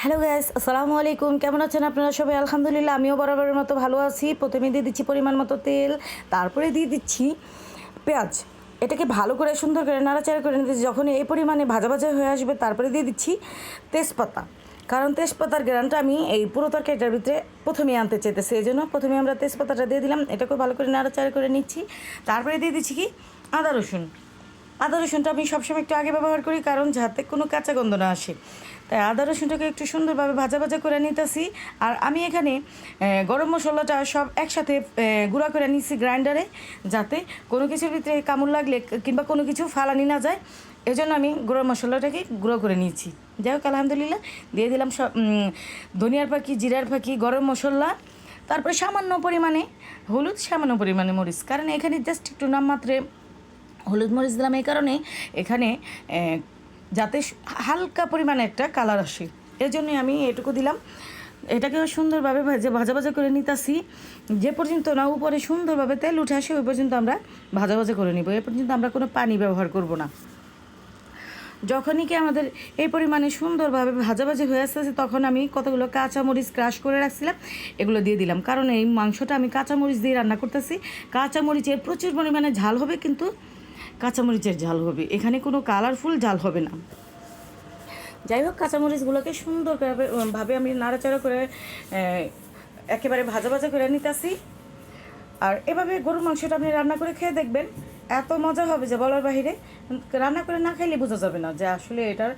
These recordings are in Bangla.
হ্যালো গাইস, আসসালামু আলাইকুম। কেমন আছেন আপনারা সবাই? আলহামদুলিল্লাহ, আমিও বরাবরের মতো ভালো আছি। প্রথমে দিয়ে দিচ্ছি পরিমাণ মতো তেল, তারপরে দিয়ে দিচ্ছি পেঁয়াজ। এটাকে ভালো করে সুন্দর করে নাড়াচাড়া করে নিতে যখন এই পরিমাণে ভাজা ভাজা হয়ে আসবে, তারপরে দিয়ে দিচ্ছি তেজপাতা। কারণ তেজপাতার গ্রানটা আমি এই পুরো তরকারিটার ভিতরে প্রথমেই আনতে চাইতেছি, এই জন্য প্রথমে আমরা তেজপাতাটা দিয়ে দিলাম। এটাকে ভালো করে নাড়াচাড়া করে নিচ্ছি। তারপরে দিয়ে দিচ্ছি কি আদা রসুন। আদা রসুনটা আমি সবসময় একটু আগে ব্যবহার করি, কারণ যাতে কোনো কাঁচা গন্ধ না আসে। তাই আদা রসুনটাকে একটু সুন্দরভাবে ভাজা ভাজা করে নিতেছি। আর আমি এখানে গরম মশলাটা সব একসাথে গুঁড়া করে নিচ্ছি গ্রাইন্ডারে, যাতে কোনো কিছুর ভিতরে কামড় লাগলে কিংবা কোনো কিছু ফালানি না যায়। এই জন্য আমি গরম মশলাটাকে গুঁড়ো করে নিয়েছি। যাই হোক, আলহামদুলিল্লাহ দিয়ে দিলাম সব ধনিয়ার পাখি, জিরার পাখি, গরম মশলা, তারপরে সামান্য পরিমাণে হলুদ, সামান্য পরিমাণে মরিচ। কারণ এখানে জাস্ট একটু নামমাত্রে হলুদ মরিচ দিলাম এই কারণে, এখানে যাতে হালকা পরিমাণে একটা কালার আসে, এই জন্যই আমি এটুকু দিলাম। এটাকে সুন্দরভাবে ভাজা ভাজা করে নিতেছি। যে পর্যন্ত না উপরে সুন্দরভাবে তেল উঠে আসে, ওই পর্যন্ত আমরা ভাজা ভাজা করে নিব। এ পর্যন্ত আমরা কোনো পানি ব্যবহার করব না। যখনই কি আমাদের এই পরিমাণে সুন্দরভাবে ভাজাভাজি হয়ে আসতেছে, তখন আমি কতগুলো কাঁচামরিচ ক্রাশ করে রাখছিলাম, এগুলো দিয়ে দিলাম। কারণ এই মাংসটা আমি কাঁচামরিচ দিয়ে রান্না করতেছি। কাঁচামরিচের প্রচুর পরিমাণে ঝাল হবে, কিন্তু কাঁচামরিচের ঝাল হবে, এখানে কোনো কালারফুল ঝাল হবে না। যাই হোক, কাঁচামরিচগুলোকে সুন্দরভাবে আমি নাড়াচাড়া করে একেবারে ভাজা ভাজা করে নিতেছি। আর এভাবে গরুর মাংসটা আপনি রান্না করে খেয়ে দেখবেন, এত মজা হবে যে বলার বাহিরে। রান্না করে না খাইলে বোঝা যাবে না যে আসলে এটার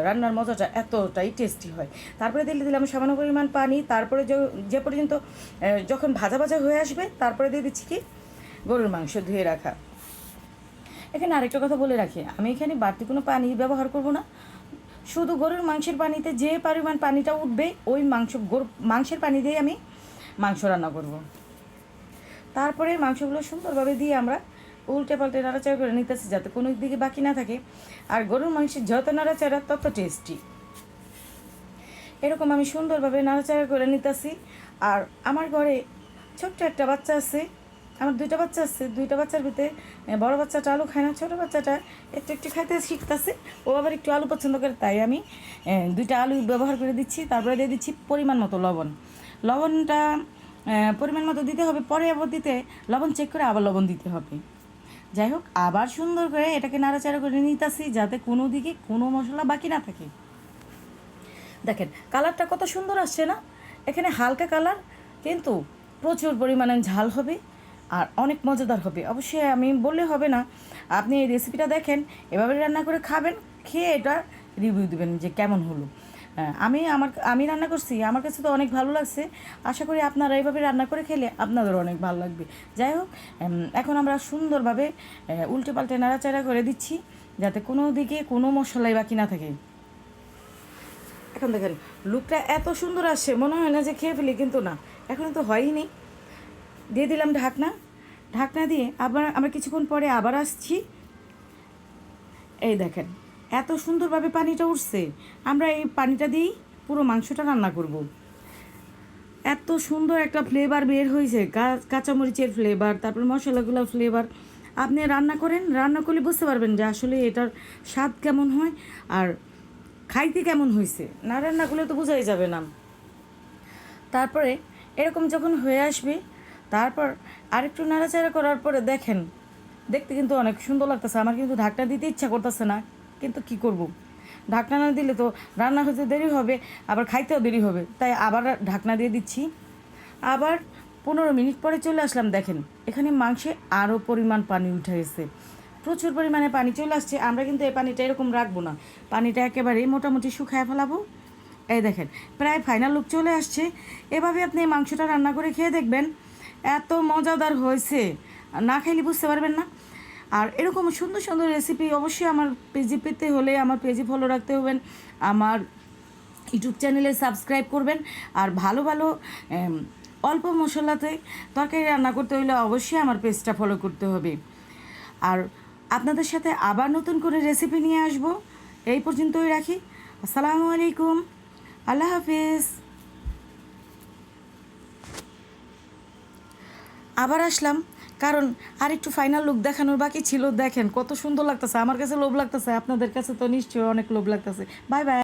রান্নার মজাটা এতটাই টেস্টি হয়। তারপরে দিলাম সামান্য পরিমাণ পানি। তারপরে যে পর্যন্ত যখন ভাজা ভাজা হয়ে আসবে, তারপরে দিয়ে দিচ্ছি কি গরুর মাংস ধুয়ে রাখা। এখানে আরেকটা কথা বলে রাখি, আমি এখানে বাড়তি কোনো পানি ব্যবহার করব না। শুধু গরুর মাংসের পানিতে যে পরিমাণ পানিটা উঠবে, ওই মাংসের পানি দিয়ে আমি মাংস রান্না করব। তারপরে মাংসগুলো সুন্দরভাবে দিয়ে আমরা উল্টে পাল্টে নাড়াচাড়া করে নিতেছি, যাতে কোনো দিকে বাকি না থাকে। আর গরুর মাংসের যত নাড়াচাড়া তত টেস্টি। এরকম আমি সুন্দরভাবে নাড়াচাড়া করে নিতেছি। আর আমার ঘরে ছোট্ট একটা বাচ্চা আছে, আমার দুইটা বাচ্চা আছে। দুইটা বাচ্চার ভিতরে বড় বাচ্চাটা আলু খায় না, ছোটো বাচ্চাটা একটু একটু খাইতে শিখতেছে। ও আবার একটু আলু পছন্দ করে, তাই আমি দুইটা আলু ব্যবহার করে দিচ্ছি। তারপরে দিয়ে দিচ্ছি পরিমাণ মতো লবণ। লবণটা পরিমাণ মতো দিতে হবে, পরে আবার লবণ চেক করে আবার লবণ দিতে হবে। যাই হোক, আবার সুন্দর করে এটাকে নাড়াচাড়া করে নিতেছি, যাতে কোনো দিকে কোনো মশলা বাকি না থাকে। দেখেন কালারটা কত সুন্দর আসছে না? এখানে হালকা কালার, কিন্তু প্রচুর পরিমাণে ঝাল হবে আর অনেক মজাদার হবে। অবশ্যই আমি বললে হবে না, আপনি এই রেসিপিটা দেখেন, এভাবে রান্না করে খাবেন, খেয়ে এটা রিভিউ দেবেন যে কেমন হলো। আমি রান্না করছি, আমার কাছে তো অনেক ভালো লাগছে। আশা করি আপনারা এইভাবে রান্না করে খেলে আপনাদেরও অনেক ভালো লাগবে। যাই হোক, এখন আমরা সুন্দরভাবে উল্টে পাল্টে নাড়াচাড়া করে দিচ্ছি, যাতে কোনো দিকে কোনো মশলাই বাকি না থাকে। এখন দেখেন লুকটা এত সুন্দর আসছে, মনে হয় না যে খেয়ে ফেলি, কিন্তু না, এখন তো হয়ই। দিয়ে দিলাম ঢাকনা। ঢাকনা দিয়ে আবার আমরা কিছুক্ষণ পরে আবার আসছি। এই দেখেন এত সুন্দরভাবে পানিটা উঠছে। আমরা এই পানিটা দিয়েই পুরো মাংসটা রান্না করব। এত সুন্দর একটা ফ্লেভার বের হয়েছে, কাঁচামরিচের ফ্লেভার, তারপর মশলাগুলোর ফ্লেভার। আপনি রান্না করলে বুঝতে পারবেন যে আসলে এটার স্বাদ কেমন হয় আর খাইতে কেমন হয়েছে। না রান্না করলে তো বোঝাই যাবে না। তারপরে এরকম যখন হয়ে আসবে, তারপর আরেকটু নাড়াচাড়া করার পরে দেখেন দেখতে কিন্তু অনেক সুন্দর লাগতেছে। আমার কিন্তু ঢাকনা দিতে ইচ্ছা করতেছে না, কিন্তু কি করব, ঢাকনা না দিলে তো রান্না হতে দেরি হবে, আবার খাইতেও দেরি হবে। তাই আবার ঢাকনা দিয়ে দিচ্ছি। আবার 15 মিনিট পরে চলে আসলাম। দেখেন এখানে মাংসে আরও পরিমাণ পানি উঠে গেছে, প্রচুর পরিমাণে পানি চলে আসছে। আমরা কিন্তু এই পানিটা এরকম রাখবো না, পানিটা একেবারেই মোটামুটি শুকায় ফেলাবো। এই দেখেন প্রায় ফাইনাল লুক চলে আসছে। এভাবে আপনি এই মাংসটা রান্না করে খেয়ে দেখবেন, এত মজাদার হয়েছে, না খাইলে বুঝতে পারবেন না। আর এরকম সুন্দর সুন্দর রেসিপি অবশ্যই আমার পেজে পেতে হলে আমার পেজে ফলো রাখতে হবেন, আমার ইউটিউব চ্যানেলে সাবস্ক্রাইব করবেন। আর ভালো ভালো অল্প মশলাতে তরকারি রান্না করতে হলে অবশ্যই আমার পেজটা ফলো করতে হবে। আর আপনাদের সাথে আবার নতুন করে রেসিপি নিয়ে আসব। এই পর্যন্তই রাখি। আসসালামু আলাইকুম, আল্লাহ হাফিজ। আবার আসলাম, কারণ আরেকটু ফাইনাল লুক দেখানোর বাকি ছিল। দেখেন কত সুন্দর লাগতেছে, আমার কাছে লোভ লাগতেছে, আপনাদের কাছে তো নিশ্চয়ই অনেক লোভ লাগতেছে। Bye bye.